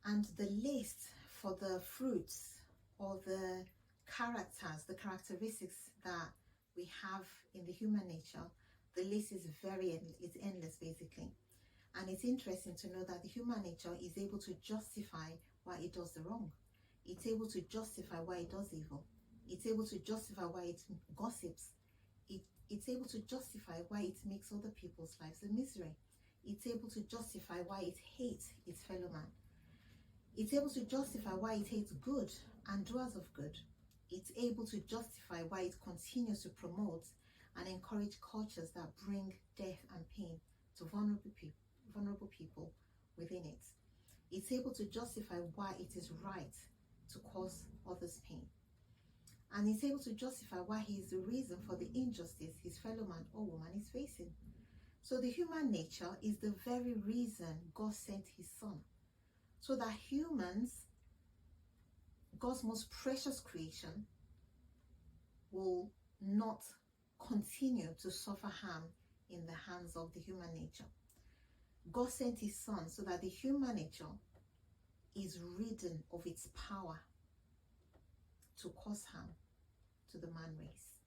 And the list for the fruits or the characters, the characteristics that we have in the human nature, the list is it's endless basically. And it's interesting to know that the human nature is able to justify why it does the wrong. It's able to justify why it does evil. It's able to justify why it gossips. It's able to justify why it makes other people's lives a misery. It's able to justify why it hates its fellow man. It's able to justify why it hates good and doers of good. It's able to justify why it continues to promote and encourage cultures that bring death and pain to vulnerable people within it. It's able to justify why it is right to cause others pain. And it's able to justify why he is the reason for the injustice his fellow man or woman is facing. So the human nature is the very reason God sent his son. So that humans, God's most precious creation, will not continue to suffer harm in the hands of the human nature. God sent his son so that the human nature is ridden of its power to cause harm to the man race.